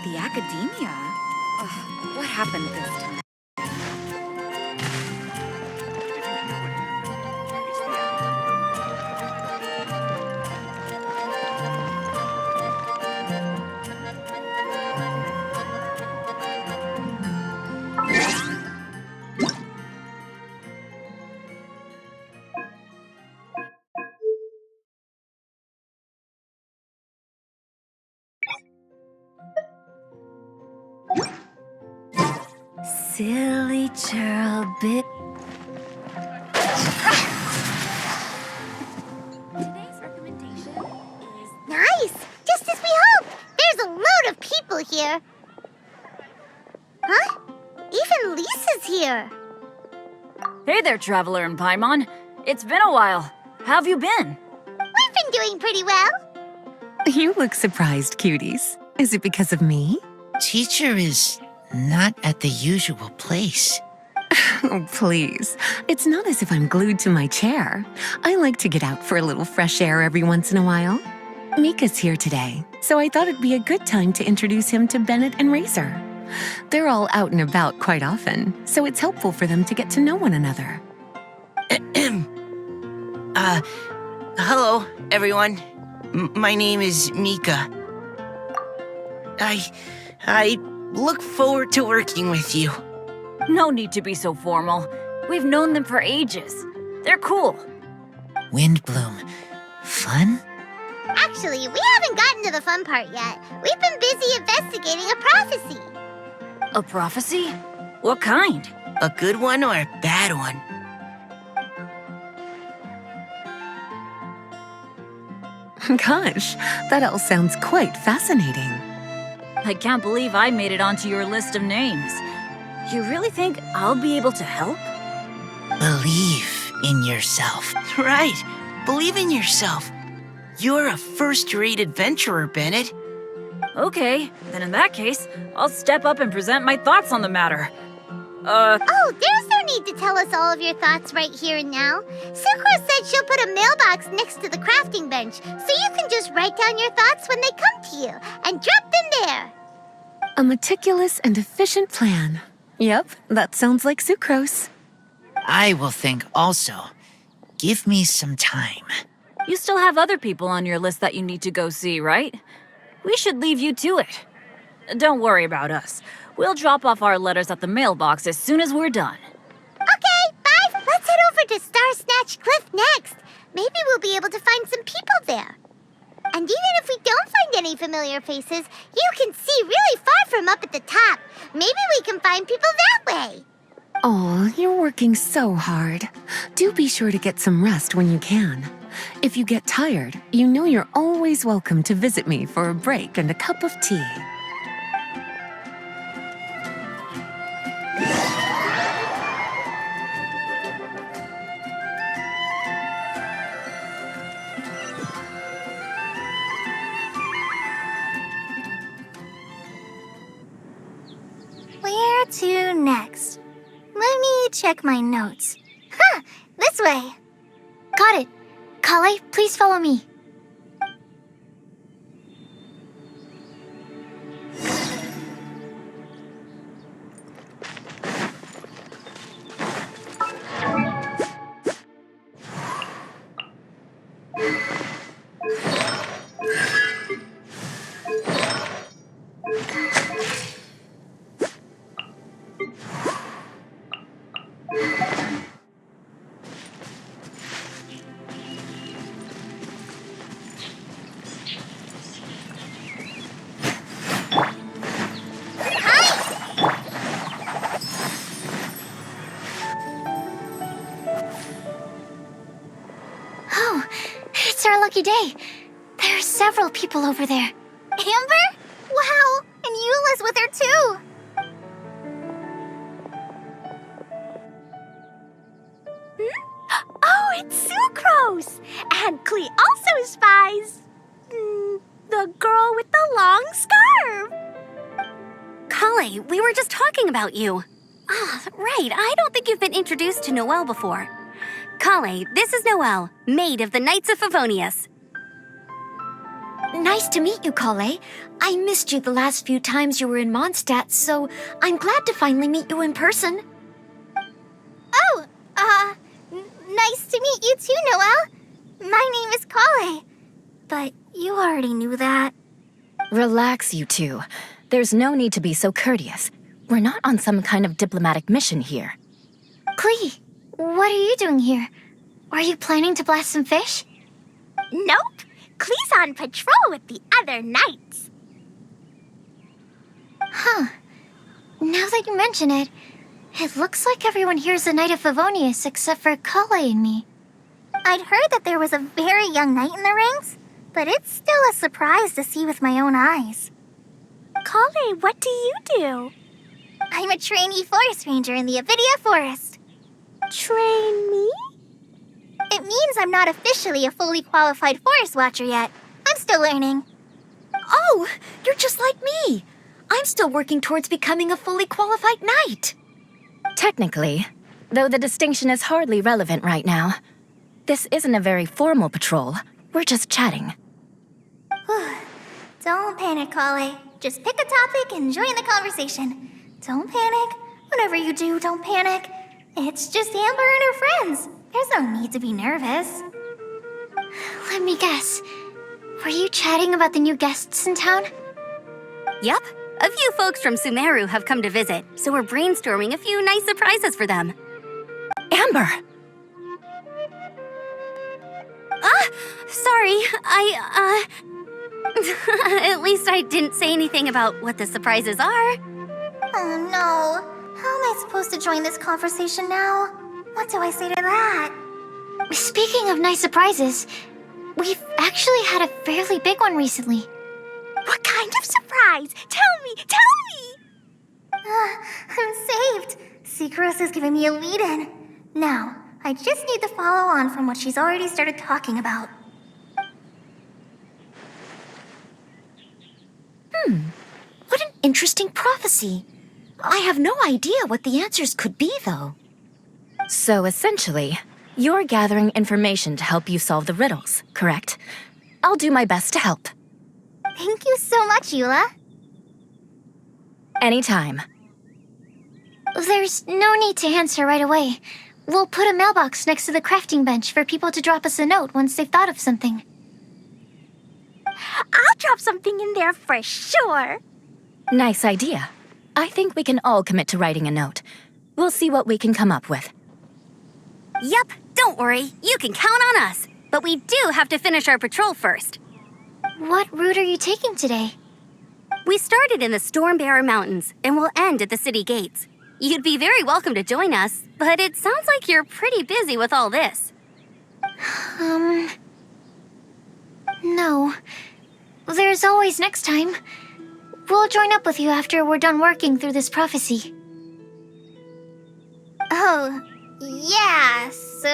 The academia? Ugh, what happened this time? Silly churl bit. Today's recommendation is... Nice! Just as we hoped! There's a load of people here! Huh? Even Lisa's here! Hey there, Traveler and Paimon. It's been a while. How have you been? We've been doing pretty well. You look surprised, cuties. Is it because of me? Teacher is not at the usual place. Oh, please. It's not as if I'm glued to my chair. I like to get out for a little fresh air every once in a while. Mika's here today, so I thought it'd be a good time to introduce him to Bennett and Razor. They're all out and about quite often, so it's helpful for them to get to know one another. Hello, everyone. My name is Mika. I look forward to working with you. No need to be so formal. We've known them for ages. They're cool. Windbloom. Fun? Actually, we haven't gotten to the fun part yet. We've been busy investigating a prophecy. A prophecy? What kind? A good one or a bad one? Gosh, that all sounds quite fascinating. I can't believe I made it onto your list of names. You really think I'll be able to help? Believe in yourself. Right. Believe in yourself. You're a first-rate adventurer, Bennett. Okay, then in that case, I'll step up and present my thoughts on the matter. Oh, there's no need to tell us all of your thoughts right here and now. Sucrose said she'll put a mailbox next to the crafting bench, so you can just write down your thoughts when they come to you, and drop them there. A meticulous and efficient plan. Yep, that sounds like sucrose. I will think also. Give me some time. You still have other people on your list that you need to go see, right? We should leave you to it. Don't worry about us. We'll drop off our letters at the mailbox as soon as we're done. Okay, bye. Let's head over to Star Snatch Cliff next. Maybe we'll be able to find some people there. And even if we don't find any familiar faces, you can see really far from up at the top. Maybe we can find people that way. Oh, you're working so hard. Do be sure to get some rest when you can. If you get tired, you know you're always welcome to visit me for a break and a cup of tea. Where to next? Let me check my notes. Huh, this way. Got it. Kale, please follow me. Oh, it's our lucky day. There are several people over there. Amber? Wow, and Eula's with her too. Oh, it's Sucrose! And Klee also spies the girl with the long scarf. Kale, we were just talking about you. Ah, right. I don't think you've been introduced to Noelle before. Kale, this is Noelle, maid of the Knights of Favonius. Nice to meet you, Kale. I missed you the last few times you were in Mondstadt, so I'm glad to finally meet you in person. Oh, nice to meet you too, Noelle. My name is Kale. But you already knew that. Relax, you two. There's no need to be so courteous. We're not on some kind of diplomatic mission here. Klee, what are you doing here? Are you planning to blast some fish? Nope. Klee's on patrol with the other knights. Huh. Now that you mention it, it looks like everyone here is a Knight of Favonius except for Kale and me. I'd heard that there was a very young knight in the ranks, but it's still a surprise to see with my own eyes. Kale, what do you do? I'm a trainee forest ranger in the Avidia Forest. Trainee? It means I'm not officially a fully qualified forest watcher yet. I'm still learning. Oh, you're just like me. I'm still working towards becoming a fully qualified knight. Technically, though the distinction is hardly relevant right now. This isn't a very formal patrol. We're just chatting. Don't panic, Kale. Just pick a topic and join the conversation. Don't panic. Whatever you do, don't panic. It's just Amber and her friends. There's no need to be nervous. Let me guess. Were you chatting about the new guests in town? Yup. A few folks from Sumeru have come to visit, so we're brainstorming a few nice surprises for them. Amber! Sorry, At least I didn't say anything about what the surprises are. Oh no. How am I supposed to join this conversation now? What do I say to that? Speaking of nice surprises, we've actually had a fairly big one recently. What kind of surprise? Tell me! I'm saved. Secros is giving me a lead-in. Now, I just need to follow on from what she's already started talking about. What an interesting prophecy. I have no idea what the answers could be, though. So essentially, you're gathering information to help you solve the riddles, correct? I'll do my best to help. Thank you so much, Eula. Anytime. There's no need to answer right away. We'll put a mailbox next to the crafting bench for people to drop us a note once they've thought of something. I'll drop something in there for sure. Nice idea. I think we can all commit to writing a note. We'll see what we can come up with. Yup, don't worry. You can count on us. But we do have to finish our patrol first. What route are you taking today? We started in the Stormbearer Mountains, and we'll end at the city gates. You'd be very welcome to join us, but it sounds like you're pretty busy with all this. No. There's always next time. We'll join up with you after we're done working through this prophecy. Oh, yeah, so,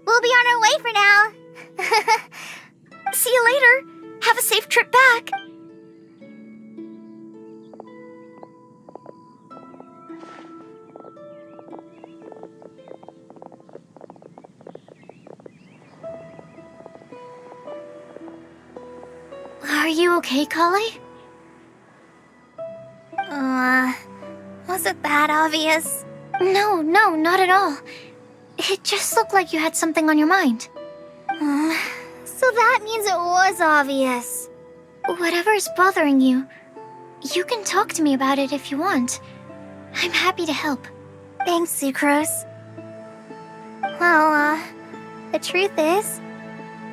we'll be on our way for now. See you later. Have a safe trip back. Are you okay, Kale? Was it that obvious? No, not at all. It just looked like you had something on your mind. So that means it was obvious. Whatever's bothering you, you can talk to me about it if you want. I'm happy to help. Thanks, Sucrose. Well, the truth is,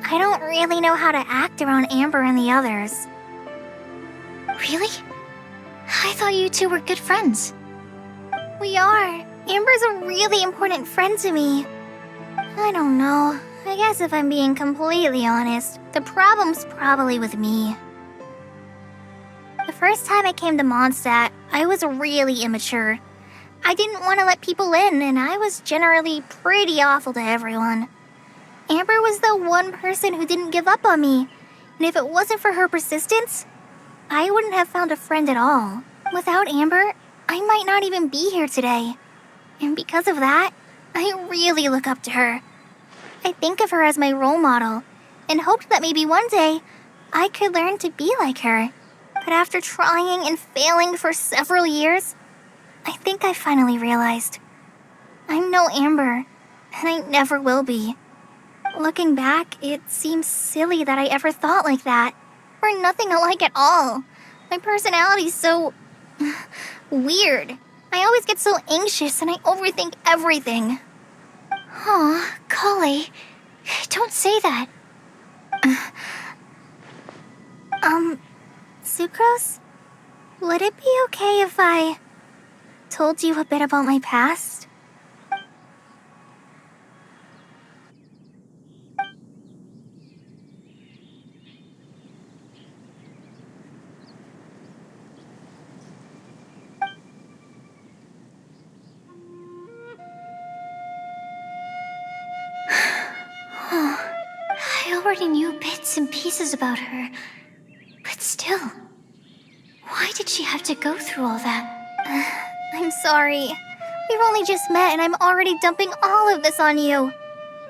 I don't really know how to act around Amber and the others. Really? I thought you two were good friends. We are. Amber's a really important friend to me. I don't know. I guess if I'm being completely honest, the problem's probably with me. The first time I came to Mondstadt, I was really immature. I didn't want to let people in, and I was generally pretty awful to everyone. Amber was the one person who didn't give up on me, and if it wasn't for her persistence, I wouldn't have found a friend at all. Without Amber, I might not even be here today. And because of that, I really look up to her. I think of her as my role model, and hoped that maybe one day I could learn to be like her. But after trying and failing for several years, I think I finally realized I'm no Amber, and I never will be. Looking back, it seems silly that I ever thought like that. We're nothing alike at all. My personality's so weird. I always get so anxious and I overthink everything. Aw, Kali, don't say that. Sucrose? Would it be okay if I told you a bit about my past? I already knew bits and pieces about her. But still, why did she have to go through all that? I'm sorry. We've only just met and I'm already dumping all of this on you.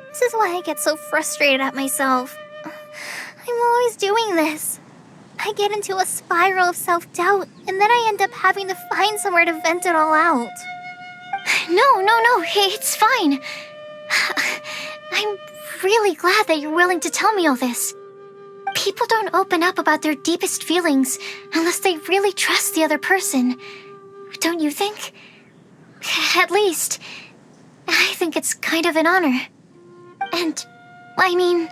This is why I get so frustrated at myself. I'm always doing this. I get into a spiral of self-doubt and then I end up having to find somewhere to vent it all out. No, it's fine. I'm really glad that you're willing to tell me all this. People don't open up about their deepest feelings unless they really trust the other person. Don't you think? At least, I think it's kind of an honor. And, I mean,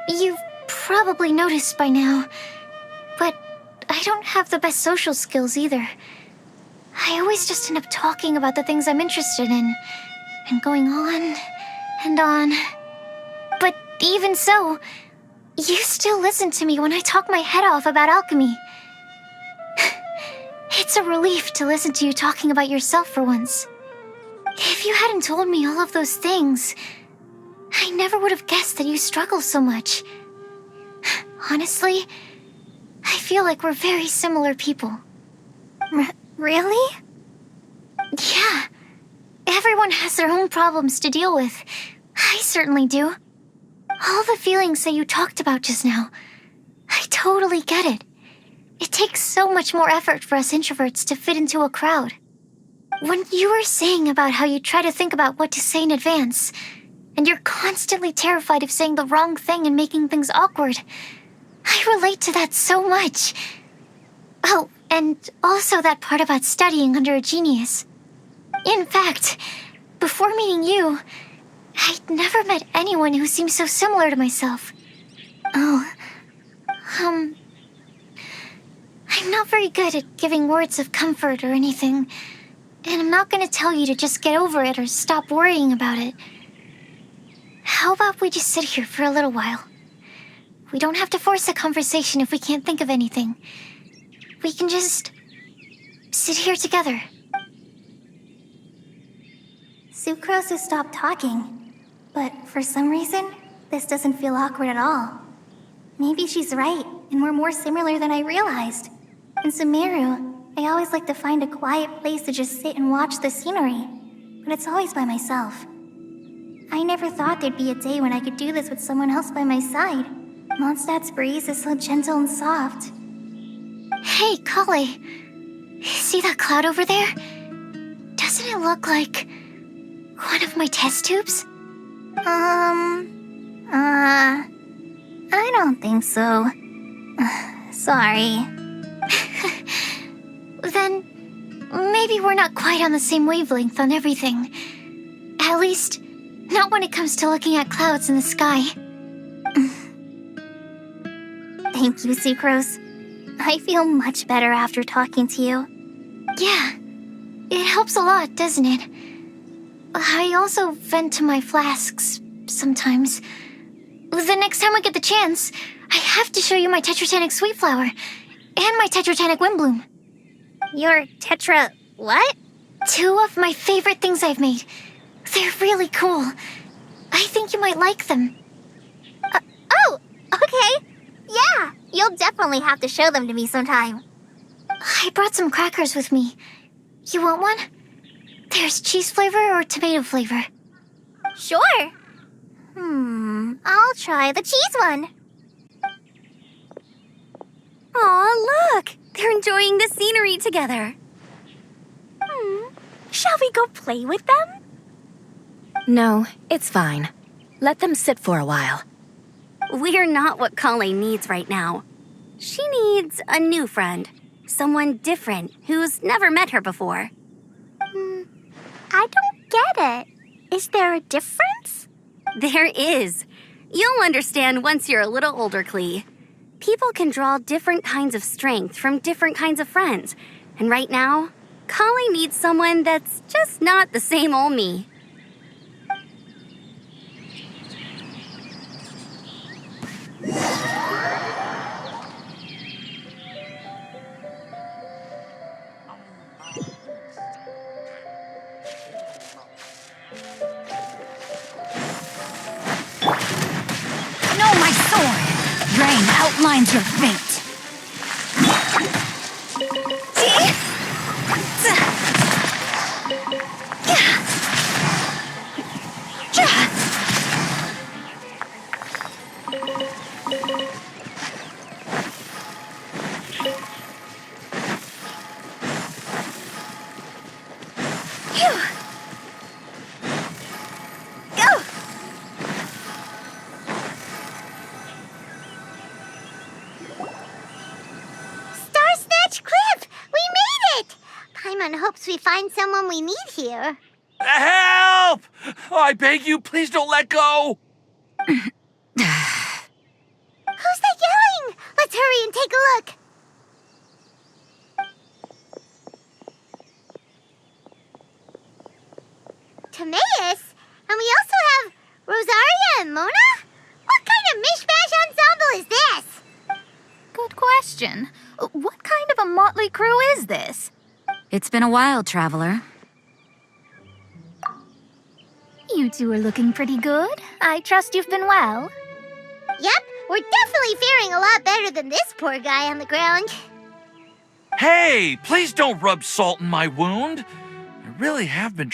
you've probably noticed by now, but I don't have the best social skills either. I always just end up talking about the things I'm interested in, and going on and on. But even so, you still listen to me when I talk my head off about alchemy. It's a relief to listen to you talking about yourself for once. If you hadn't told me all of those things, I never would have guessed that you struggle so much. Honestly, I feel like we're very similar people. Really? Yeah. Everyone has their own problems to deal with. I certainly do. All the feelings that you talked about just now, I totally get it. It takes so much more effort for us introverts to fit into a crowd. When you were saying about how you try to think about what to say in advance, and you're constantly terrified of saying the wrong thing and making things awkward, I relate to that so much. Oh, and also that part about studying under a genius. In fact, before meeting you, I'd never met anyone who seemed so similar to myself. Oh, I'm not very good at giving words of comfort or anything, and I'm not going to tell you to just get over it or stop worrying about it. How about we just sit here for a little while? We don't have to force a conversation if we can't think of anything. We can just sit here together. Sucrose has stopped talking, but for some reason, this doesn't feel awkward at all. Maybe she's right, and we're more similar than I realized. In Sumeru, I always like to find a quiet place to just sit and watch the scenery, but it's always by myself. I never thought there'd be a day when I could do this with someone else by my side. Mondstadt's breeze is so gentle and soft. Hey, Kali. See that cloud over there? Doesn't it look like one of my test tubes? I don't think so. Sorry. Then maybe we're not quite on the same wavelength on everything. At least, not when it comes to looking at clouds in the sky. Thank you, Sucrose. I feel much better after talking to you. Yeah, it helps a lot, doesn't it? I also vent to my flasks sometimes. The next time I get the chance, I have to show you my Tetratanic Sweet Flower and my Tetratanic Windbloom. Your Tetra... what? 2 of my favorite things I've made. They're really cool. I think you might like them. Oh, okay. Yeah, you'll definitely have to show them to me sometime. I brought some crackers with me. You want one? There's cheese flavor or tomato flavor. Sure. I'll try the cheese one. Aw, look! They're enjoying the scenery together. Shall we go play with them? No, it's fine. Let them sit for a while. We're not what Colleen needs right now. She needs a new friend. Someone different who's never met her before. I don't get it. Is there a difference? There is. You'll understand once you're a little older, Klee. People can draw different kinds of strength from different kinds of friends. And right now, Colleen needs someone that's just not the same old me. No, my sword! Rain outlines your fate. Star Snatch Cliff! We made it! Paimon hopes we find someone we need here. Help! Oh, I beg you, please don't let go! Who's that yelling? Let's hurry and take a look. Timaeus? And we also have Rosaria and Mona? What kind of mishmash ensemble is this? Good question. What kind of a motley crew is this? It's been a while, traveler. You two are looking pretty good. I trust you've been well. Yep, we're definitely faring a lot better than this poor guy on the ground. Hey, please don't rub salt in my wound. I really have been